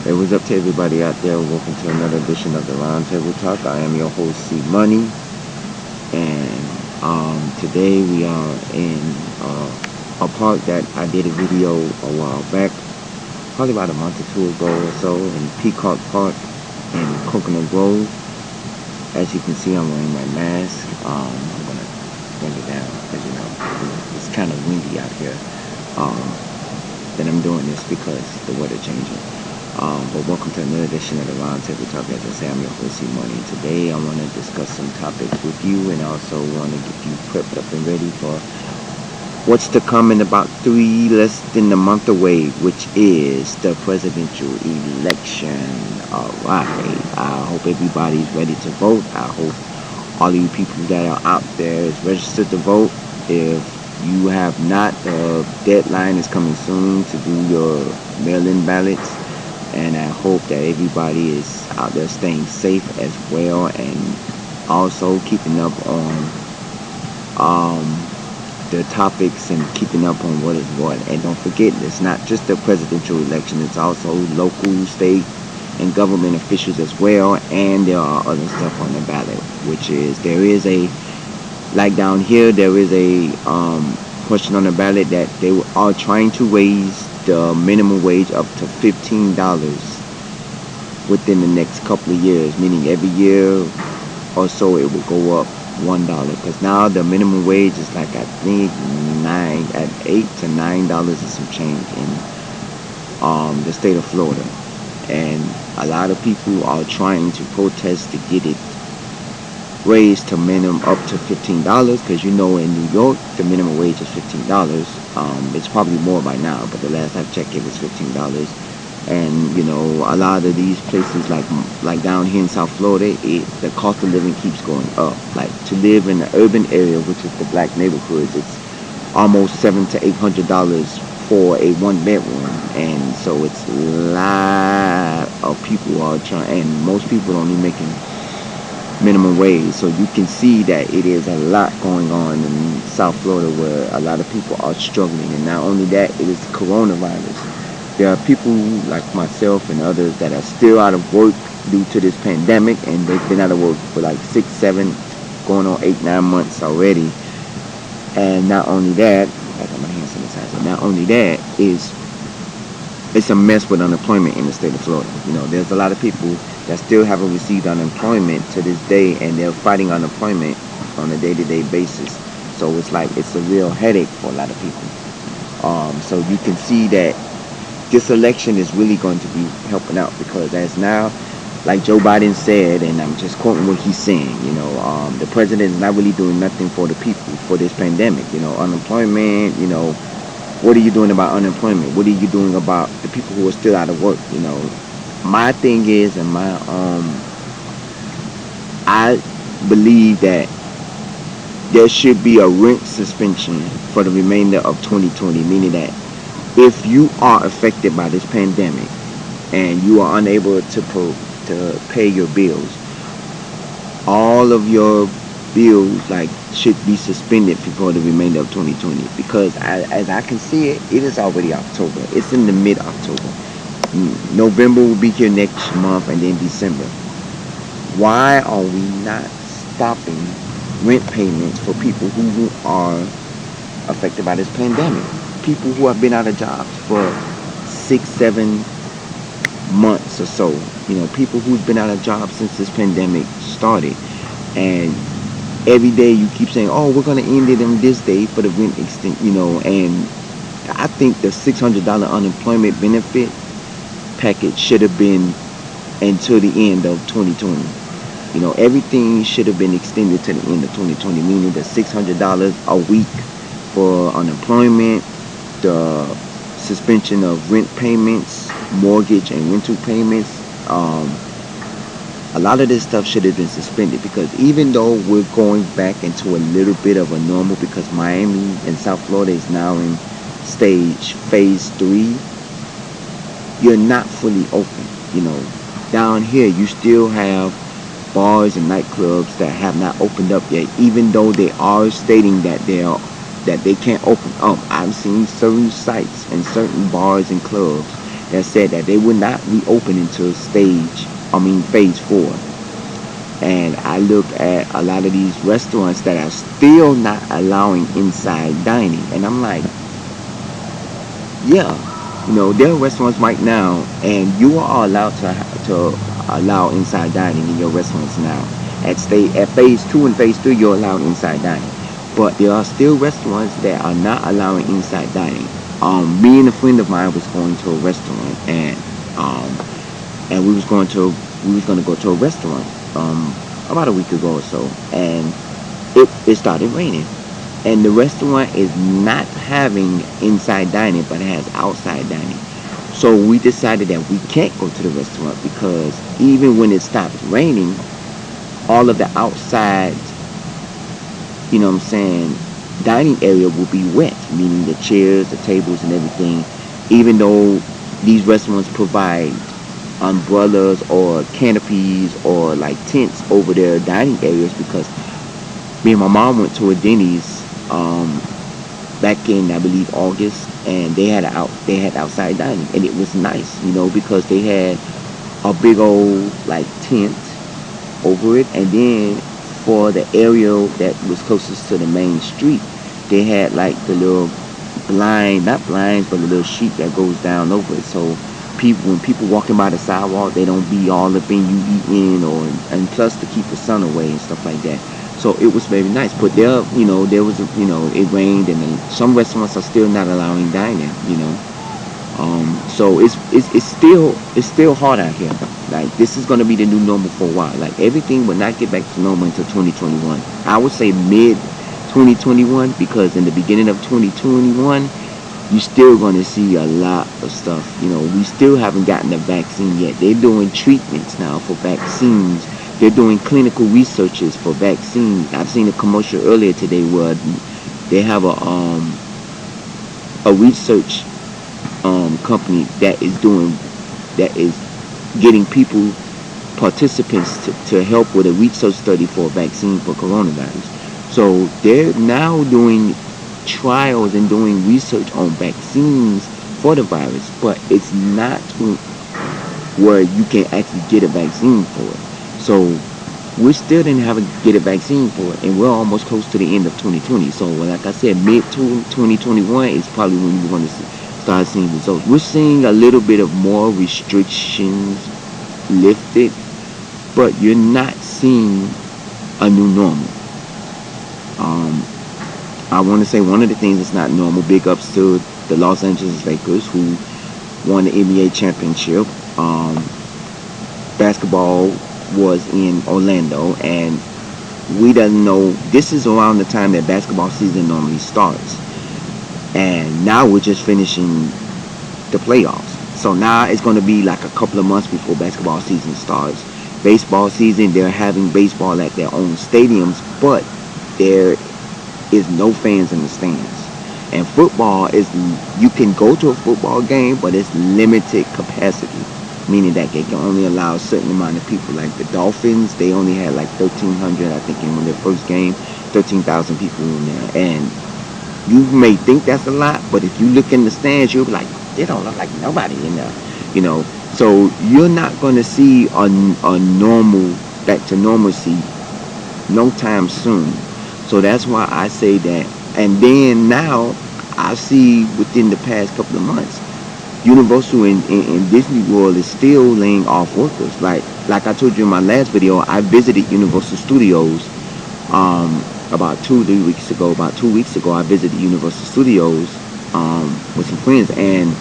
Hey, what's up to everybody out there? Welcome to another edition of the Roundtable Talk. I am your host, C Money, and today we are in a park that I did a video a while back, probably about a month or two ago or so, in Peacock Park in Coconut Grove. As you can see, I'm wearing my mask. I'm gonna bring it down because it's kind of windy out here. Um, that I'm doing this because the weather changing. But welcome to another edition of the Roundtable Talk. As I say, I'm your host, C Money. Today, I want to discuss some topics with you, and also want to get you prepped up and ready for what's to come in about less than a month away, which is the presidential election. All right. I hope everybody's ready to vote. I hope all of you people that are out there is registered to vote. If you have not, the deadline is coming soon to do your mail-in ballots, and I hope that everybody is out there staying safe as well, and also keeping up on the topics and keeping up on what is what. And don't forget, it's not just the presidential election, it's also local, state, and government officials as well, and there are other stuff on the ballot, which is there is a, like down here, there is a question on the ballot that they are trying to raise the minimum wage up to $15 within the next couple of years, meaning every year or so it will go up $1. Because now the minimum wage is like, I think, $8 to $9 and some change in the state of Florida, and a lot of people are trying to protest to get it raised to minimum up to $15, because in New York the minimum wage is $15. It's probably more by now, but the last I checked it was $15. And a lot of these places like down here in South Florida, the cost of living keeps going up. Like to live in the urban area, which is the black neighborhoods, it's almost $700 to $800 for a one bedroom, and so it's a lot of people are trying, and most people are only making minimum wage. So you can see that it is a lot going on in South Florida where a lot of people are struggling. And not only that, it is coronavirus. There are people like myself and others that are still out of work due to this pandemic, and they've been out of work for like 6, 7, going on 8, 9 months already. And not only that, I got my hand sanitizer. Not only that, it's a mess with unemployment in the state of Florida. There's a lot of people that still haven't received unemployment to this day, and they're fighting unemployment on a day-to-day basis. So it's a real headache for a lot of people. So you can see that this election is really going to be helping out, because as now, like Joe Biden said, and I'm just quoting what he's saying, the president is not really doing nothing for the people for this pandemic. Unemployment, what are you doing about unemployment? What are you doing about the people who are still out of work? My thing is, and I believe that there should be a rent suspension for the remainder of 2020, meaning that if you are affected by this pandemic and you are unable to pay your bills, all of your bills should be suspended for the remainder of 2020, because as I can see it, it is already October. It's in the mid-October. November will be here next month, and then December. Why are we not stopping rent payments for people who are affected by this pandemic? People who have been out of jobs for 6, 7 months or so. People who've been out of jobs since this pandemic started, and every day you keep saying, "Oh, we're gonna end it on this day for the rent extent," and I think the $600 unemployment benefit package should have been until the end of 2020. Everything should have been extended to the end of 2020, meaning the $600 a week for unemployment, the suspension of rent payments, mortgage and rental payments. A lot of this stuff should have been suspended, because even though we're going back into a little bit of a normal, because Miami and South Florida is now in phase 3, you're not fully open. Down here you still have bars and nightclubs that have not opened up yet, even though they are stating that they can't open up. I've seen certain sites and certain bars and clubs that said that they would not reopen until phase 4. And I look at a lot of these restaurants that are still not allowing inside dining, and I'm like, yeah, there are restaurants right now, and you are allowed to allow inside dining in your restaurants now. At phase 2 and phase 3, you're allowed inside dining, but there are still restaurants that are not allowing inside dining. Me and a friend of mine was going to a restaurant, um, and we was going to go to a restaurant about a week ago or so, and it started raining, and the restaurant is not having inside dining, but it has outside dining. So we decided that we can't go to the restaurant because even when it stops raining, all of the outside, what I'm saying, dining area will be wet, meaning the chairs, the tables, and everything. Even though these restaurants provide umbrellas or canopies or like tents over their dining areas, because me and my mom went to a Denny's back in, I believe, August, and they had outside dining, and it was nice, because they had a big old like tent over it, and then for the area that was closest to the main street, they had like the little not blinds, but the little sheet that goes down over it. So when people walking by the sidewalk, they don't be all up in you eating, and plus to keep the sun away and stuff like that. So it was very nice. But there was it rained, and then some restaurants are still not allowing dining. So it's still hard out here. Like, this is gonna be the new normal for a while. Like, everything will not get back to normal until 2021. I would say mid 2021, because in the beginning of 2021, you're still gonna see a lot of stuff. We still haven't gotten the vaccine yet. They're doing treatments now for vaccines. They're doing clinical researches for vaccines. I've seen a commercial earlier today where they have a research company that is getting participants to help with a research study for a vaccine for coronavirus. So they're now doing trials and doing research on vaccines for the virus, but it's not where you can actually get a vaccine for it. So we still didn't have get a vaccine for it, and we're almost close to the end of 2020. So like I said, mid 2021 is probably when we're going to start seeing results. We're seeing a little bit of more restrictions lifted, but you're not seeing a new normal. I want to say one of the things that's not normal, big ups to the Los Angeles Lakers, who won the NBA championship. Basketball was in Orlando, and we doesn't know, this is around the time that basketball season normally starts. And now we're just finishing the playoffs. So now it's going to be like a couple of months before basketball season starts. Baseball season, they're having baseball at their own stadiums, but there is no fans in the stands. And football is, you can go to a football game, but it's limited capacity, meaning that they can only allow a certain amount of people. Like the Dolphins, they only had like 1,300, I think, in their first game, 13,000 people in there. And you may think that's a lot, but if you look in the stands, you'll be like, they don't look like nobody in there. So you're not going to see a normal, back to normalcy, no time soon. So that's why I say that. And then now, I see within the past couple of months, Universal and Disney World is still laying off workers. Like I told you in my last video, I visited Universal Studios about 2 weeks ago. About 2 weeks ago, I visited Universal Studios with some friends, and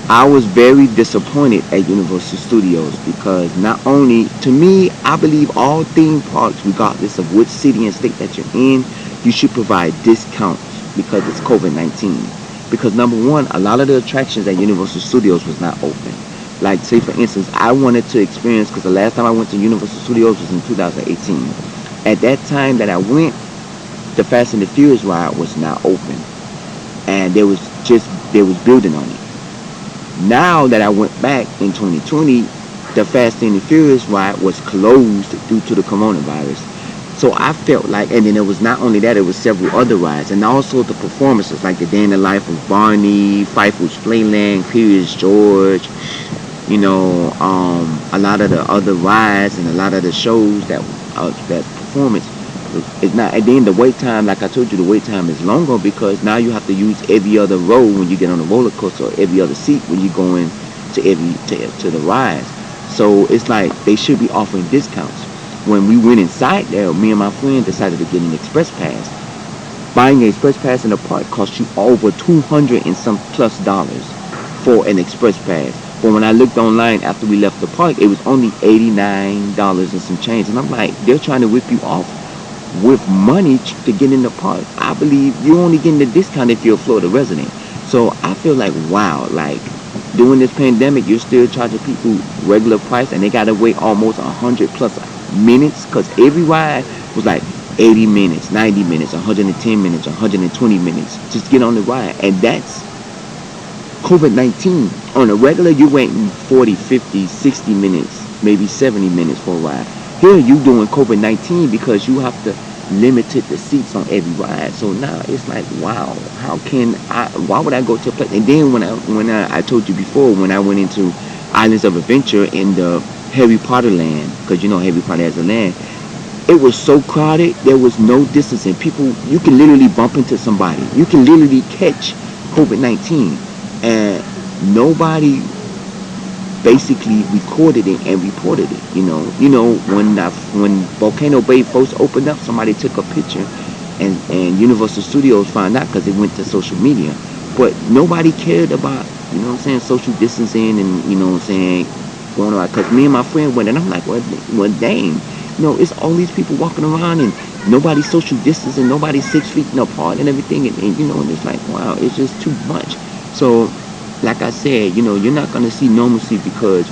I was very disappointed at Universal Studios, because not only, to me, I believe all theme parks, regardless of which city and state that you're in, you should provide discounts because it's COVID-19. Because number one, a lot of the attractions at Universal Studios was not open. Like, say for instance, I wanted to experience, because the last time I went to Universal Studios was in 2018. At that time that I went, the Fast and the Furious ride was not open, and there was building on it. Now that I went back in 2020, the Fast and the Furious ride was closed due to the coronavirus. So I felt like, and then it was not only that, it was several other rides, and also the performances, like the Day in the Life of Barney, Fightful's Playland, Curious George, a lot of the other rides and a lot of the shows that performance is not. And then the wait time, like I told you, the wait time is longer because now you have to use every other row when you get on the roller coaster, or every other seat when you go in to the rides. So it's like they should be offering discounts. When we went inside there, me and my friend decided to get an express pass. Buying an express pass in the park costs you over 200 and some plus dollars for an express pass. But when I looked online after we left the park, it was only $89 and some change. And I'm like, they're trying to whip you off with money to get in the park. I believe you're only getting the discount if you're a Florida resident. So I feel like, wow, like during this pandemic, you're still charging people regular price, and they gotta wait almost 100 plus minutes because every ride was like 80 minutes, 90 minutes, 110 minutes, 120 minutes just to get on the ride. And that's COVID-19. On a regular, you're waiting 40, 50, 60 minutes, maybe 70 minutes for a ride. Here, you doing COVID-19 because you have to limit the seats on every ride. So now it's like, wow, why would I go to a place? And then I told you before, when I went into Islands of Adventure in the Harry Potter land, because Harry Potter has a land, it was so crowded, there was no distancing. People, you can literally bump into somebody. You can literally catch COVID-19. And nobody basically recorded it and reported it. When Volcano Bay first opened up, somebody took a picture, and Universal Studios found out because it went to social media. But nobody cared about, social distancing and, going around. Because me and my friend went, and I'm like, well, dang, it's all these people walking around and nobody's social distancing, nobody's 6 feet apart and everything. And it's like, wow, it's just too much. So, like I said, you're not going to see normalcy because,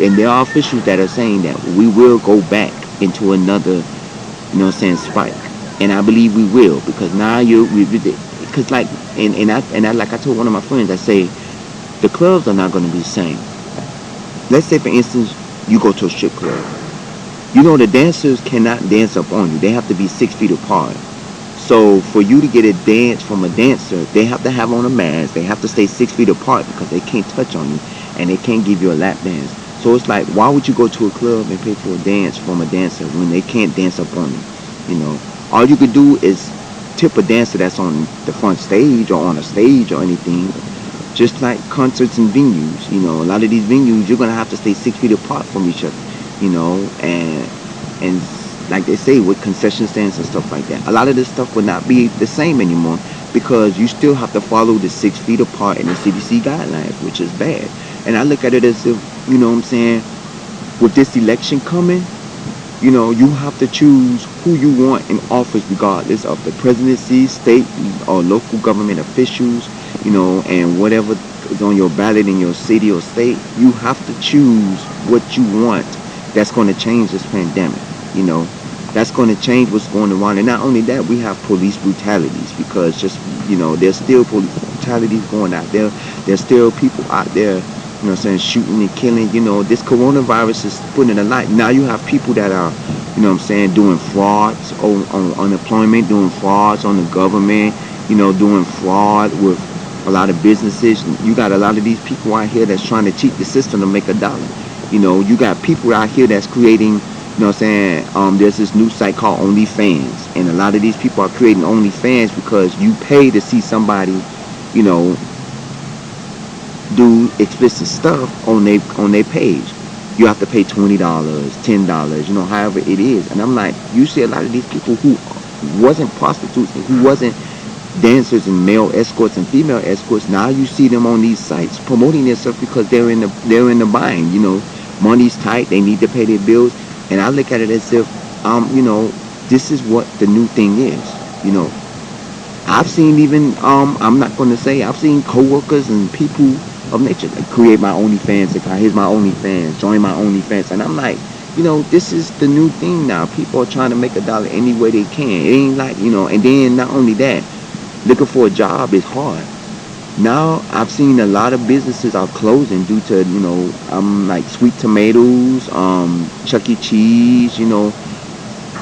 and there are officials that are saying that we will go back into another, spike. And I believe we will, because now because like, like I told one of my friends, I say, the clubs are not going to be the same. Let's say, for instance, you go to a strip club. The dancers cannot dance up on you. They have to be 6 feet apart. So for you to get a dance from a dancer, they have to have on a mask. They have to stay 6 feet apart because they can't touch on you, and they can't give you a lap dance. So it's like, why would you go to a club and pay for a dance from a dancer when they can't dance up on you? All you could do is tip a dancer that's on the front stage or on a stage or anything. Just like concerts and venues, a lot of these venues, you're gonna have to stay 6 feet apart from each other, and like they say, with concession stands and stuff like that. A lot of this stuff will not be the same anymore because you still have to follow the 6 feet apart and the CDC guidelines, which is bad. And I look at it as if, with this election coming, you have to choose who you want in office regardless of the presidency, state or local government officials, and whatever is on your ballot in your city or state. You have to choose what you want that's going to change this pandemic. That's going to change what's going on. And not only that, we have police brutalities because there's still police brutalities going out there. There's still people out there, shooting and killing. This coronavirus is putting a lot. Now you have people that are, doing frauds on unemployment, doing frauds on the government, doing fraud with a lot of businesses. You got a lot of these people out here that's trying to cheat the system to make a dollar. You got people out here that's creating, there's this new site called OnlyFans, and a lot of these people are creating OnlyFans because you pay to see somebody, do explicit stuff on their page. You have to pay $20, $10, however it is. And I'm like, you see a lot of these people who wasn't prostitutes, who wasn't dancers and male escorts and female escorts. Now you see them on these sites promoting themselves because they're in the bind. Money's tight, they need to pay their bills. And I look at it as if, this is what the new thing is. I've seen even, I'm not going to say, I've seen coworkers and people of nature create my OnlyFans account. Here's my OnlyFans, join my OnlyFans. And I'm like, this is the new thing now. People are trying to make a dollar any way they can. It ain't like, and then not only that, looking for a job is hard. Now I've seen a lot of businesses are closing due to, like Sweet Tomatoes, Chuck E. Cheese,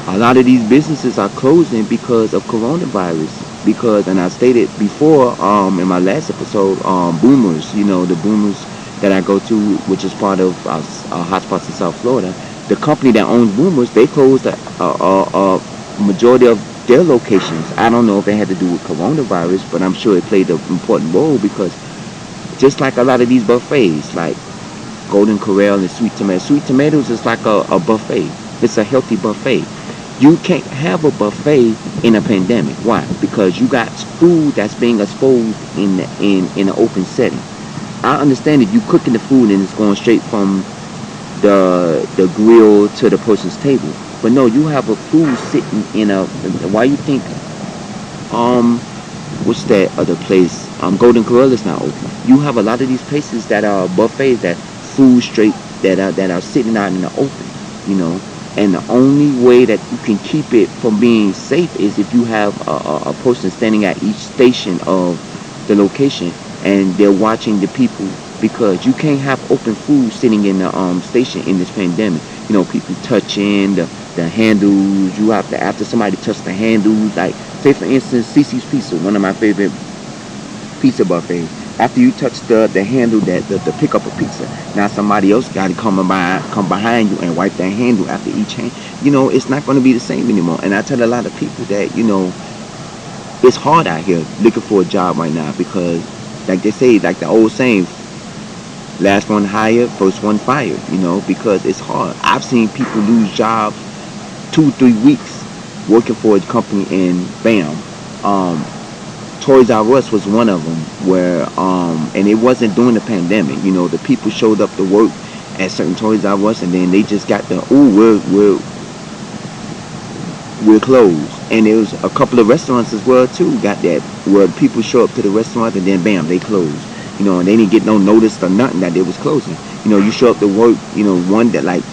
A lot of these businesses are closing because of coronavirus. Because, and I stated before, in my last episode, Boomers, the Boomers that I go to, which is part of hotspots in South Florida. The company that owns Boomers, they closed a majority of their locations. I don't know if it had to do with coronavirus, but I'm sure it played an important role because just like a lot of these buffets, like Golden Corral and Sweet Tomatoes. Sweet Tomatoes is like a buffet. It's a healthy buffet. You can't have a buffet in a pandemic. Why? Because you got food that's being exposed in an open setting. I understand that you cooking the food and it's going straight from the grill to the person's table. But no, you have a food sitting in a. Why you think what's that other place? Golden Corral is not open. You have a lot of these places that are buffets that food straight that are sitting out in the open, you know. And the only way that you can keep it from being safe is if you have a person standing at each station of the location and they're watching the people because you can't have open food sitting in the station in this pandemic. People touching the handles. You have to, after somebody touch the handles, like say for instance CC's Pizza, one of my favorite pizza buffets. After you touch the handle that the pick up a pizza, now somebody else got to come behind you and wipe that handle after each hand. It's not going to be the same anymore. And I tell a lot of people that it's hard out here looking for a job right now because, like they say, like the old saying, last one hired, first one fired. Because it's hard. I've seen people lose jobs 2-3 weeks working for a company and bam. Toys R Us was one of them where and it wasn't during the pandemic. The people showed up to work at certain Toys R Us and then they just got the we're closed. And there was a couple of restaurants as well too got that where people show up to the restaurant and then bam they closed. And they didn't get no notice or nothing that they was closing. You show up to work, one that like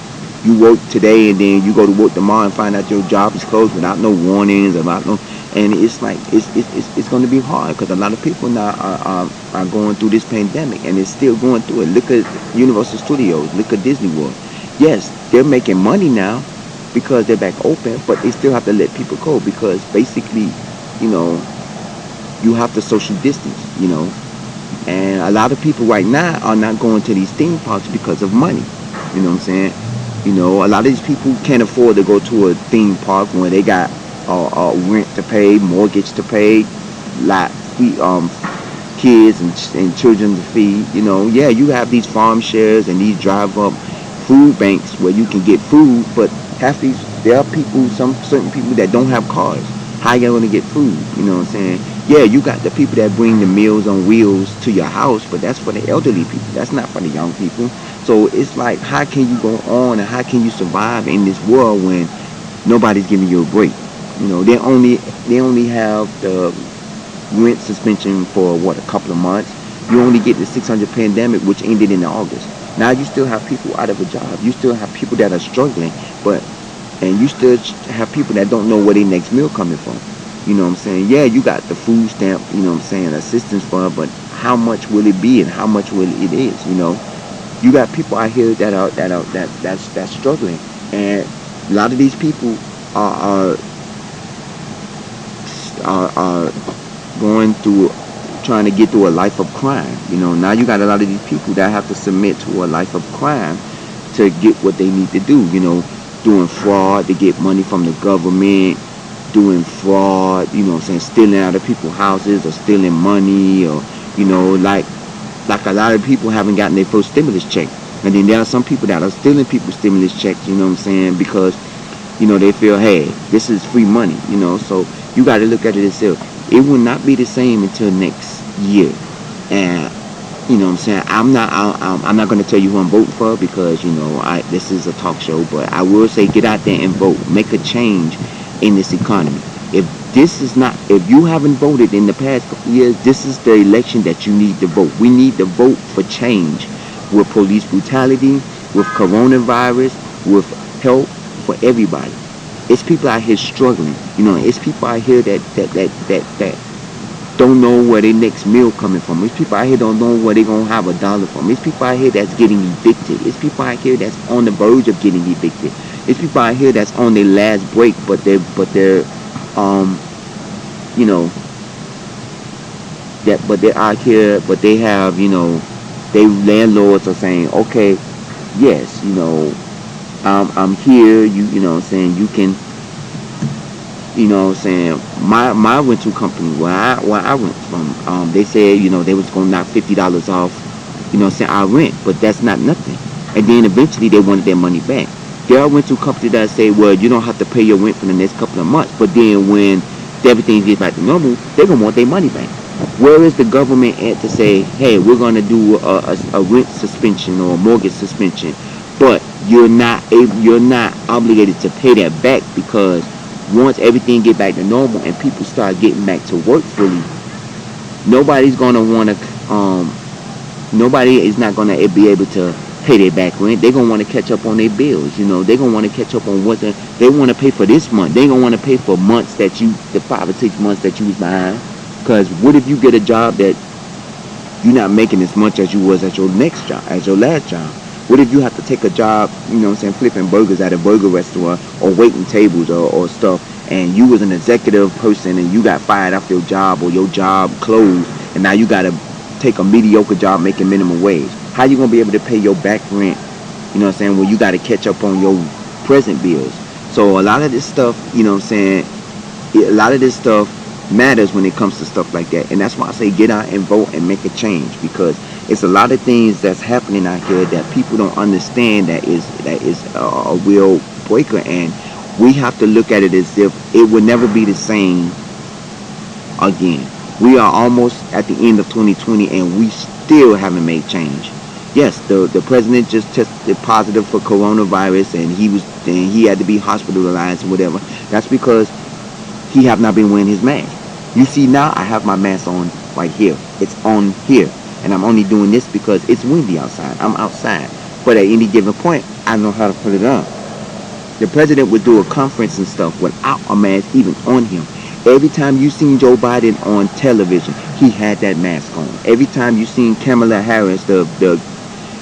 you work today and then you go to work tomorrow and find out your job is closed without no warnings, without no. And it's like it's going to be hard because a lot of people now are going through this pandemic and it's still going through it. Look at Universal Studios, look at Disney World. Yes, they're making money now because they're back open, but they still have to let people go because basically, you have to social distance, And a lot of people right now are not going to these theme parks because of money. You know what I'm saying? A lot of these people can't afford to go to a theme park when they got rent to pay, mortgage to pay, lot kids and children to feed. Yeah, you have these farm shares and these drive-up food banks where you can get food, but there are people, some certain people that don't have cars. How you going to get food? You know what I'm saying? Yeah, you got the people that bring the meals on wheels to your house, but that's for the elderly people. That's not for the young people. So it's like, how can you go on and how can you survive in this world when nobody's giving you a break? They only have the rent suspension for a couple of months. You only get the 600 pandemic, which ended in August. Now you still have people out of a job. You still have people that are struggling, and you still have people that don't know where their next meal coming from. You know what I'm saying? Yeah, you got the food stamp, assistance fund, but how much will it be and how much will it is? You got people out here that's struggling, and a lot of these people are going through trying to get through a life of crime. Now you got a lot of these people that have to submit to a life of crime to get what they need to do. Doing fraud to get money from the government, doing fraud, stealing out of people's houses or stealing money or, like a lot of people haven't gotten their first stimulus check. And then there are some people that are stealing people's stimulus checks, because, they feel, hey, this is free money, so you got to look at it as if it will not be the same until next year. And I'm not going to tell you who I'm voting for because this is a talk show, but I will say get out there and vote, make a change in this economy. If you haven't voted in the past couple of years, this is the election that you need to vote. We need to vote for change with police brutality, with coronavirus, with help for everybody. It's people out here struggling. It's people out here that don't know where their next meal coming from. There's people out here don't know where they gonna have a dollar from. There's people out here that's getting evicted. There's people out here that's on the verge of getting evicted. There's people out here that's on their last break, but they're um you know but they're out here, but they have, they landlords are saying, okay, yes, I'm here. You know what I'm saying, you can, what I'm saying, my rental company where I went from, they said, they was gonna knock $50 off, what I'm saying, our rent, but that's not nothing. And then eventually they wanted their money back. There are rental companies that say, well, you don't have to pay your rent for the next couple of months, but then when everything gets back to normal, they're gonna want their money back. Where is the government at to say, hey, we're gonna do a rent suspension or a mortgage suspension, but you're not obligated to pay that back, because once everything get back to normal and people start getting back to work fully, nobody's gonna want to nobody is not gonna be able to pay their back rent. They're gonna want to catch up on their bills. They're gonna want to catch up on what they want to pay for this month. They're gonna want to pay for months the 5 or 6 months that you was behind. Because what if you get a job that you're not making as much as you was at your next job, as your last job? What if you have to take a job, flipping burgers at a burger restaurant or waiting tables or stuff, and you was an executive person and you got fired off your job or your job closed, and now you got to take a mediocre job making minimum wage? How you going to be able to pay your back rent, when you got to catch up on your present bills? So a lot of this stuff, a lot of this stuff matters when it comes to stuff like that. And that's why I say get out and vote and make a change, because it's a lot of things that's happening out here that people don't understand, that is a real breaker. And we have to look at it as if it will never be the same again. We are almost at the end of 2020 and we still haven't made change. Yes, the president just tested positive for coronavirus, and he had to be hospitalized or whatever. That's because he have not been wearing his mask. You see, now I have my mask on right here. It's on here. And I'm only doing this because it's windy outside. I'm outside. But at any given point, I know how to put it on. The president would do a conference and stuff without a mask even on him. Every time you seen Joe Biden on television, he had that mask on. Every time you seen Kamala Harris, the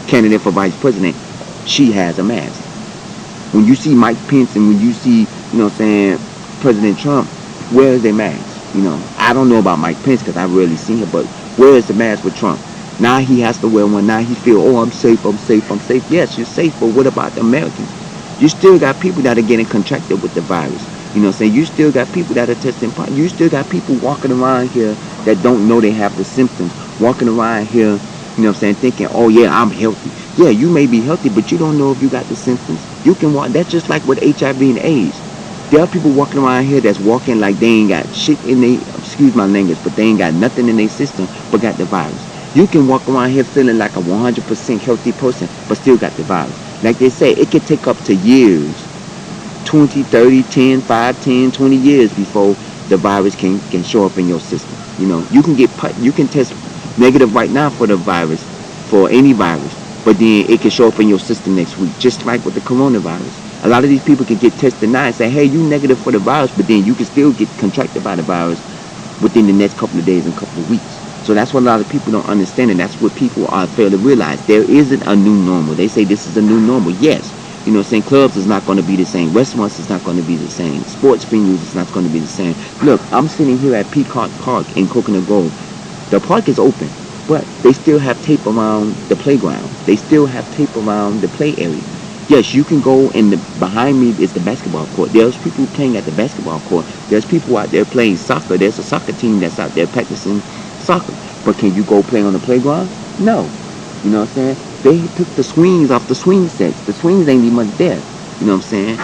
candidate for vice president, she has a mask. When you see Mike Pence and when you see, President Trump, where is their mask? I don't know about Mike Pence because I rarely seen him, but where is the mask with Trump? Now he has to wear one. Now he feel, oh, I'm safe. Yes, you're safe, but what about the Americans? You still got people that are getting contracted with the virus. You still got people that are testing positive. You still got people walking around here that don't know they have the symptoms. Walking around here, thinking, oh yeah, I'm healthy. Yeah, you may be healthy, but you don't know if you got the symptoms. You can walk. That's just like with HIV and AIDS. There are people walking around here that's walking like they ain't got shit in they, excuse my language, but they ain't got nothing in their system but got the virus. You can walk around here feeling like a 100% healthy person, but still got the virus. Like they say, it can take up to years, 20, 30, 10, 5, 10, 20 years before the virus can show up in your system. You can test negative right now for the virus, for any virus, but then it can show up in your system next week, just like with the coronavirus. A lot of these people can get tested now and say, hey, you negative for the virus, but then you can still get contracted by the virus within the next couple of days and couple of weeks. So that's what a lot of people don't understand, and that's what people are fail to realize. There isn't a new normal. They say this is a new normal. Yes, clubs is not going to be the same. Restaurants is not going to be the same. Sports venues is not going to be the same. Look, I'm sitting here at Peacock Park in Coconut Grove. The park is open, but they still have tape around the playground. They still have tape around the play area. Yes, you can go behind me is the basketball court. There's people playing at the basketball court. There's people out there playing soccer. There's a soccer team that's out there practicing soccer. But can you go play on the playground? No. You know what I'm saying? They took the swings off the swing sets. The swings ain't even much there. You know what I'm saying?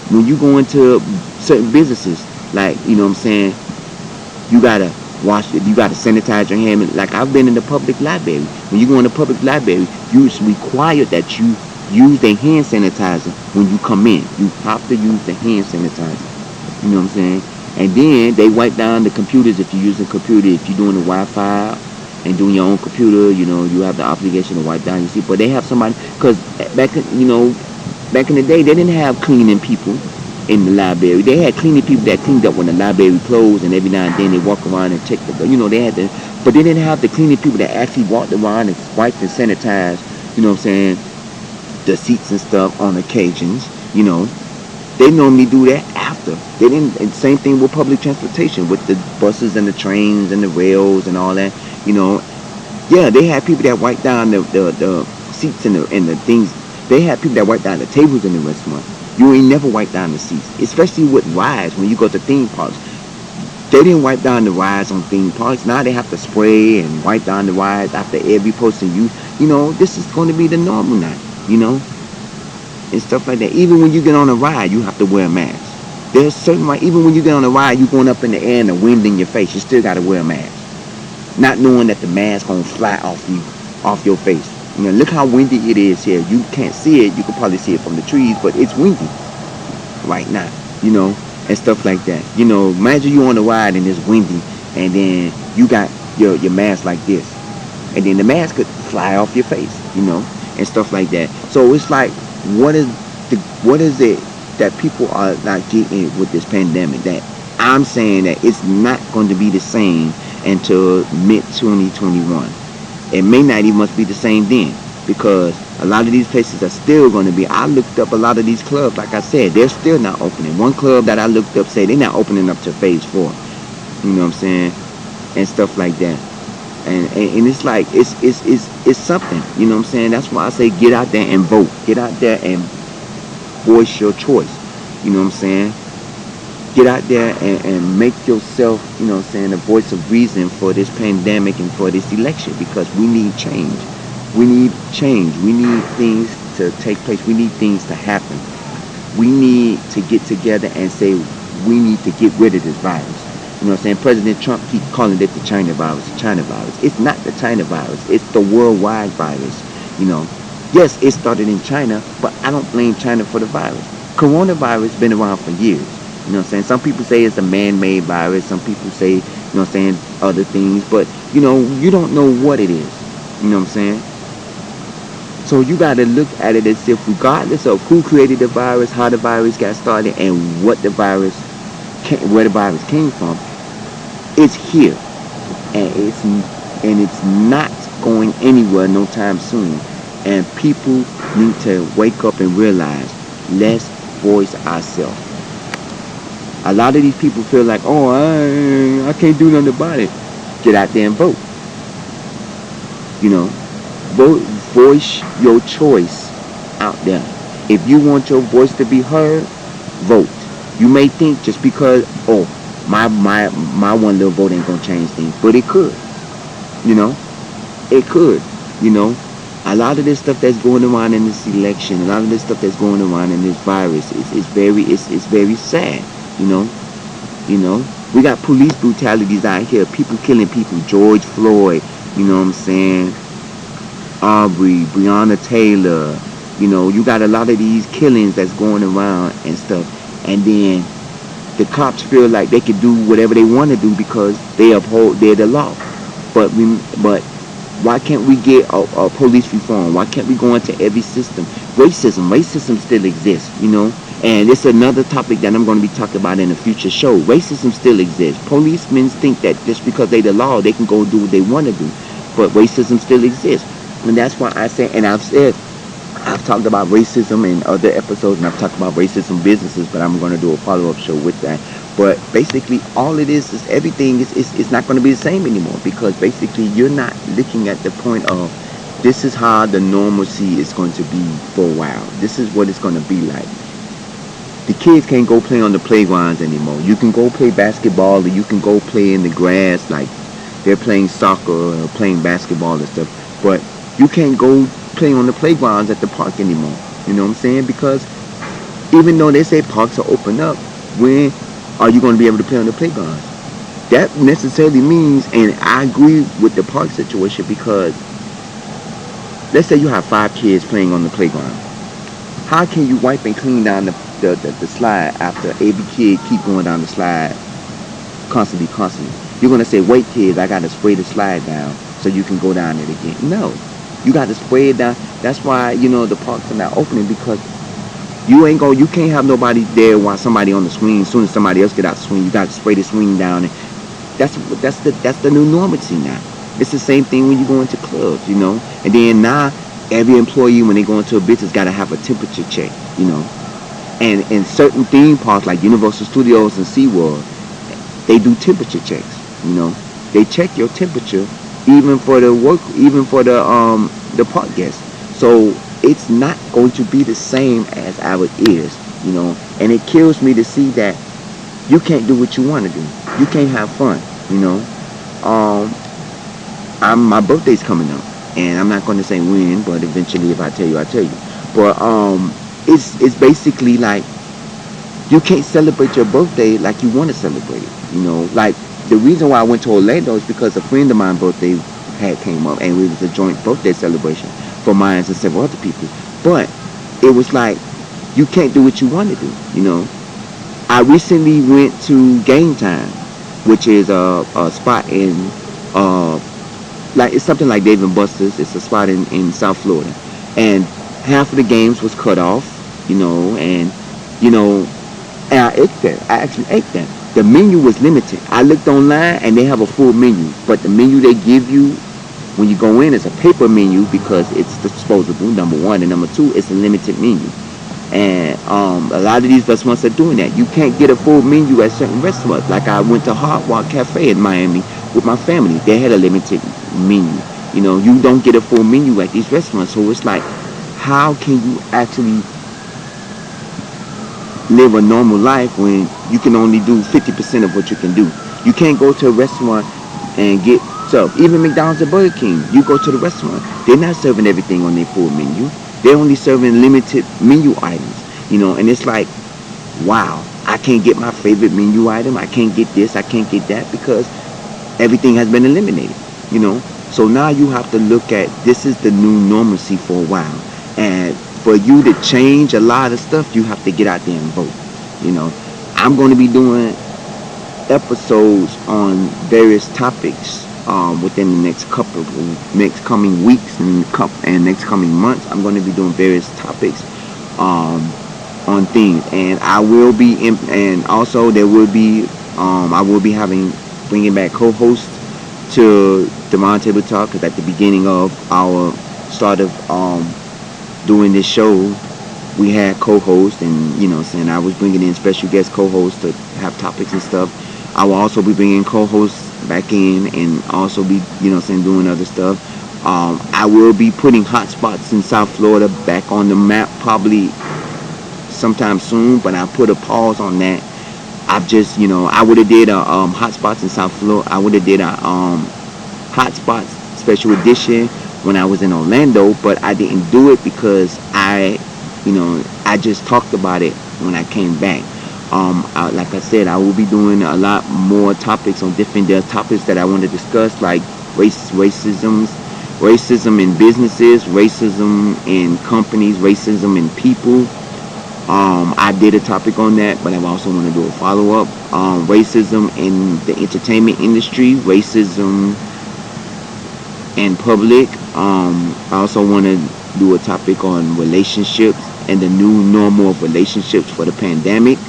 When you go into certain businesses, like, what I'm saying, you gotta wash it. You gotta sanitize your hand. Like, I've been in the public library. When you go in the public library, it's required that you use a hand sanitizer when you come in. You have to use the hand sanitizer. You know what I'm saying? And then they wipe down the computers if you're using a computer. If you're doing the Wi-Fi and doing your own computer, you have the obligation to wipe down your seat. But they have somebody, because back in the day, they didn't have cleaning people. in the library. They had cleaning people that cleaned up when the library closed, and every now and then they walk around and check the, they had to, but they didn't have the cleaning people that actually walked around and wiped and sanitized, what I'm saying, the seats and stuff on occasions, They normally do that after. They didn't, and same thing with public transportation, with the buses and the trains and the rails and all that, you know. Yeah, they had people that wipe down the seats and the things. They had people that wipe down the tables in the restaurant. You ain't never wipe down the seats, especially with rides when you go to theme parks. They didn't wipe down the rides on theme parks. Now they have to spray and wipe down the rides after every person. This is going to be the normal now, and stuff like that. Even when you get on a ride, you have to wear a mask. There's certain right. Even when you get on a ride, you going up in the air and the wind in your face, you still got to wear a mask. Not knowing that the mask gonna fly off your face. Look how windy it is here. You can't see it. You can probably see it from the trees, but it's windy right now. And stuff like that. Imagine you on a ride and it's windy, and then you got your mask like this, and then the mask could fly off your face. And stuff like that. So it's like, what is it that people are not getting with this pandemic? That I'm saying that it's not going to be the same until mid-2021. It may not even must be the same then, because a lot of these places are still going to be. I looked up a lot of these clubs. Like I said, they're still not opening. One club that I looked up said they're not opening up to phase 4. You know what I'm saying? And stuff like that. And it's like it's something. You know what I'm saying? That's why I say get out there and vote. Get out there and voice your choice. You know what I'm saying? Get out there and make yourself, a voice of reason for this pandemic and for this election, because we need change. We need change. We need things to take place. We need things to happen. We need to get together and say we need to get rid of this virus. You know what I'm saying? President Trump keeps calling it the China virus, the China virus. It's not the China virus. It's the worldwide virus. Yes, it started in China, but I don't blame China for the virus. Coronavirus been around for years. You know what I'm saying? Some people say it's a man-made virus. Some people say, other things. But, you don't know what it is. You know what I'm saying? So you got to look at it as if, regardless of who created the virus, how the virus got started, and where the virus came from, it's here. And it's not going anywhere no time soon. And people need to wake up and realize, let's voice ourselves. A lot of these people feel like, I can't do nothing about it. Get out there and vote. Vote, voice your choice out there. If you want your voice to be heard, vote. You may think just because, my one little vote ain't gonna change things, but it could. It could. A lot of this stuff that's going around in this election, a lot of this stuff that's going around in this virus, it's very sad. We got police brutalities out here, people killing people, George Floyd, you know what I'm saying, Aubrey, Breonna Taylor, you got a lot of these killings that's going around and stuff, and then the cops feel like they can do whatever they want to do because they're the law. But why can't we get a police reform? Why can't we go into every system? Racism still exists, And it's another topic that I'm going to be talking about in a future show. Racism still exists. Policemen think that just because they're the law, they can go do what they want to do. But racism still exists. And that's why I say, and I've talked about racism in other episodes, and I've talked about racism businesses, but I'm going to do a follow-up show with that. But basically, all it is everything is not going to be the same anymore, because basically you're not looking at the point of, this is how the normalcy is going to be for a while. This is what it's going to be like. The kids can't go play on the playgrounds anymore. You can go play basketball, or you can go play in the grass like they're playing soccer or playing basketball and stuff. But you can't go play on the playgrounds at the park anymore. You know what I'm saying? Because even though they say parks are open up, when are you going to be able to play on the playgrounds? That necessarily means, and I agree with the park situation, because let's say you have 5 kids playing on the playground. How can you wipe and clean down the slide after every kid keep going down the slide constantly? You're going to say, wait kids, I got to spray the slide down so you can go down it again. No, you got to spray it down. That's why, the parks are not opening, because You can't have nobody there while somebody on the swing. As soon as somebody else get out the swing, you got to spray the swing down. And that's the new normalcy now. It's the same thing when you go into clubs, And then now every employee when they go into a business got to have a temperature check. And in certain theme parks like Universal Studios and SeaWorld, they do temperature checks. They check your temperature even for the park guests. So it's not going to be the same as how it is. And it kills me to see that you can't do what you want to do. You can't have fun. Um, my birthday's coming up, and I'm not going to say when, but eventually, if I tell you, I tell you. But it's basically like you can't celebrate your birthday like you want to celebrate it. Like the reason why I went to Orlando is because a friend of mine's birthday had came up, and it was a joint birthday celebration for mine and several other people. But it was like you can't do what you want to do. I recently went to Game Time, which is a spot in uh, like it's something like Dave and Buster's. It's a spot in South Florida, and half of the games was cut off. You know, and I ate there. I actually ate there. The menu was limited. I looked online and they have a full menu, but the menu they give you when you go in is a paper menu because it's disposable. Number one, and number two, it's a limited menu. And a lot of these restaurants are doing that. You can't get a full menu at certain restaurants. Like I went to Hard Rock Cafe in Miami with my family. They had a limited menu. You don't get a full menu at these restaurants. So it's like, how can you actually live a normal life when you can only do 50% of what you can do? You can't go to a restaurant and get served. Even McDonald's and Burger King, you go to the restaurant, they're not serving everything on their full menu. They're only serving limited menu items. And it's like, wow, I can't get my favorite menu item. I can't get this. I can't get that because everything has been eliminated. So now you have to look at this is the new normalcy for a while. And for you to change a lot of stuff, you have to get out there and vote. I'm going to be doing episodes on various topics within the next coming weeks and next coming months. I'm going to be doing various topics on things, and I will be and also there will be I will be bringing back co-hosts to the Roundtable Talk, because at the beginning of our start of doing this show, we had co-hosts, and saying I was bringing in special guest co-hosts to have topics and stuff. I will also be bringing co-hosts back in, and also be saying doing other stuff. I will be putting hotspots in South Florida back on the map probably sometime soon, but I put a pause on that. I've just I would have did a hotspots in South Florida. I would have did a hotspots special edition when I was in Orlando, but I didn't do it because I just talked about it when I came back. Like I said, I will be doing a lot more topics on different topics that I want to discuss, like racism in businesses, racism in companies, racism in people. I did a topic on that, but I also want to do a follow-up. Racism in the entertainment industry, racism in public. I also want to do a topic on relationships and the new normal of relationships for the pandemic,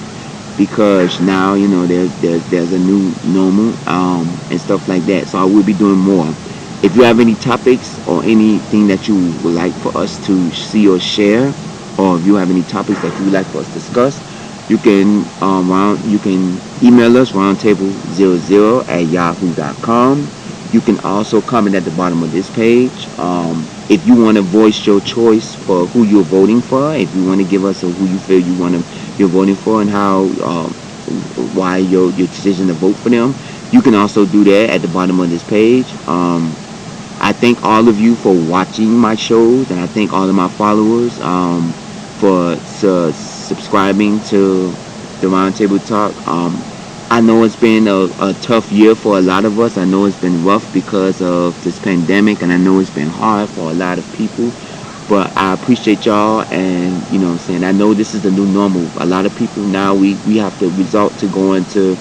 because now there's a new normal and stuff like that. So I will be doing more. If you have any topics or anything that you would like for us to see or share, or if you have any topics that you would like for us to discuss, you can email us roundtable00@yahoo.com. You can also comment at the bottom of this page. If you want to voice your choice for who you're voting for, if you want to give us who you feel you're voting for, and how why your decision to vote for them, you can also do that at the bottom of this page. I thank all of you for watching my shows, and I thank all of my followers for subscribing to the Roundtable Talk. I know it's been a tough year for a lot of us. I know it's been rough because of this pandemic, and I know it's been hard for a lot of people. But I appreciate y'all, and I know this is the new normal. A lot of people now, we have to resort to going to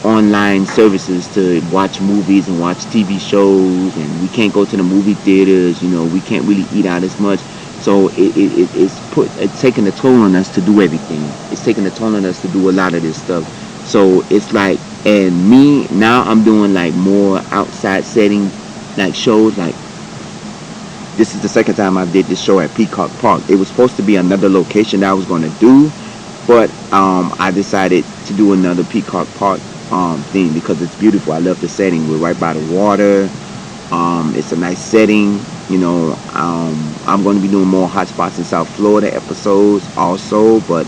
online services to watch movies and watch TV shows, and we can't go to the movie theaters. We can't really eat out as much. So it's taking a toll on us to do everything. It's taking a toll on us to do a lot of this stuff. So it's like, and me now I'm doing like more outside setting, like shows. Like this is the second time I did this show at Peacock Park. It was supposed to be another location that I was going to do, but I decided to do another Peacock Park thing because it's beautiful. I love the setting. We're right by the water. It's a nice setting. I'm going to be doing more hotspots in South Florida episodes also, but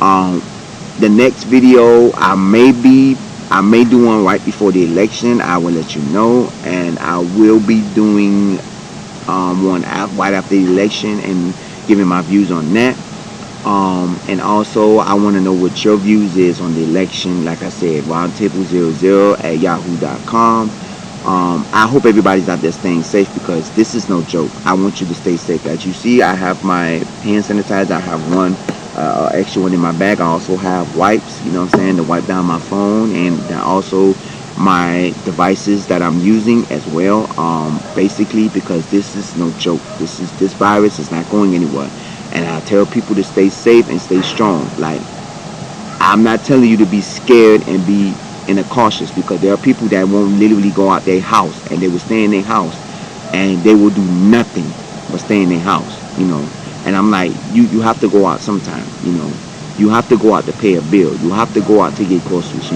um, the next video I may do one right before the election. I will let you know, and I will be doing one right after the election and giving my views on that. And also, I want to know what your views is on the election. Like I said, roundtable00@yahoo.com. I hope everybody's out there staying safe because this is no joke. I want you to stay safe. As you see, I have my hand sanitizer. I have one extra one in my bag. I also have wipes, you know what I'm saying, to wipe down my phone, and also my devices that I'm using as well. Basically, because this is no joke. This virus is not going anywhere, and I tell people to stay safe and stay strong. Like, I'm not telling you to be scared and be in a cautious, because there are people that won't literally go out their house, and they will stay in their house and they will do nothing but stay in their house. And I'm like, you have to go out sometime. You have to go out to pay a bill. You have to go out to get groceries.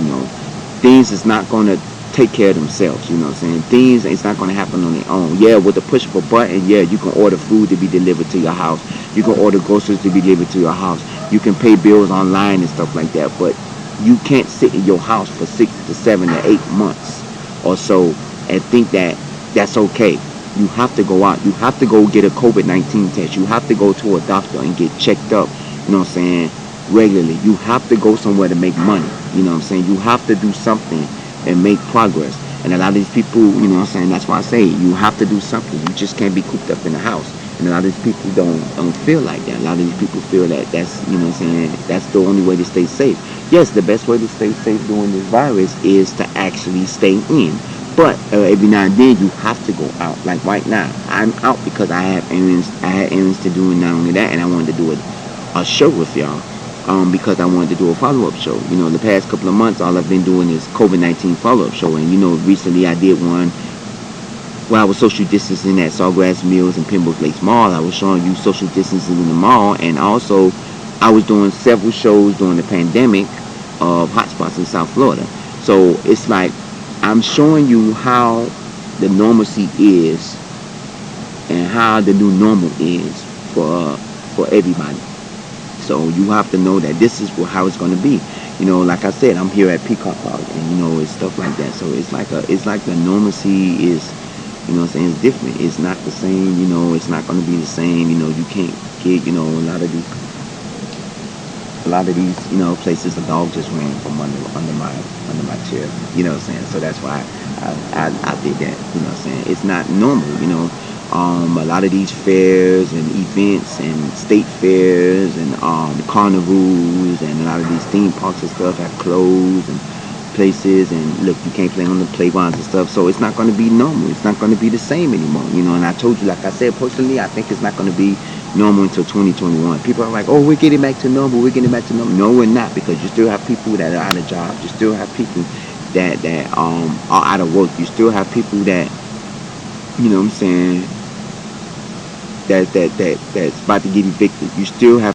Things is not going to take care of themselves. You know what I'm saying? Things, it's not going to happen on their own. Yeah, with the push of a button, yeah, you can order food to be delivered to your house. You can order groceries to be delivered to your house. You can pay bills online and stuff like that. But you can't sit in your house for 6 to 7 to 8 months or so and think that that's okay. You have to go out. You have to go get a COVID-19 test. You have to go to a doctor and get checked up, you know what I'm saying, regularly. You have to go somewhere to make money, you know what I'm saying. You have to do something and make progress. And a lot of these people, you know what I'm saying, that's why I say you have to do something. You just can't be cooped up in the house. And a lot of these people don't feel like that. A lot of these people feel that that's, you know what I'm saying, that's the only way to stay safe. Yes, the best way to stay safe during this virus is to actually stay in. But every now and then you have to go out. Like right now, I'm out because I have errands. I had errands to do, and not only that, and I wanted to do a show with y'all. Because I wanted to do a follow-up show. The past couple of months, all I've been doing is COVID-19 follow-up show. And recently I did one where I was social distancing at Sawgrass Mills and Pembroke Lakes Mall. I was showing you social distancing in the mall, and also I was doing several shows during the pandemic of hotspots in South Florida. So it's like I'm showing you how the normalcy is and how the new normal is for everybody. So you have to know that this is how it's going to be. Like I said, I'm here at Peacock Park, and it's stuff like that. So it's like the normalcy is, what I'm saying, it's different. It's not the same. It's not going to be the same. You can't get, a lot of these, places, the dog just ran from under my chair. You know what I'm saying? So that's why I did that. You know what I'm saying? It's not normal. A lot of these fairs and events and state fairs and carnivals and a lot of these theme parks and stuff have closed, and places, and look, you can't play on the playgrounds and stuff. So it's not going to be normal. It's not going to be the same anymore. And I told you, like I said, personally, I think it's not going to be normal until 2021. People are like, oh, we're getting back to normal. We're getting back to normal. No, we're not, because you still have people that are out of jobs. You still have people that are out of work. You still have people that, you know what I'm saying, that's about to get evicted. You still have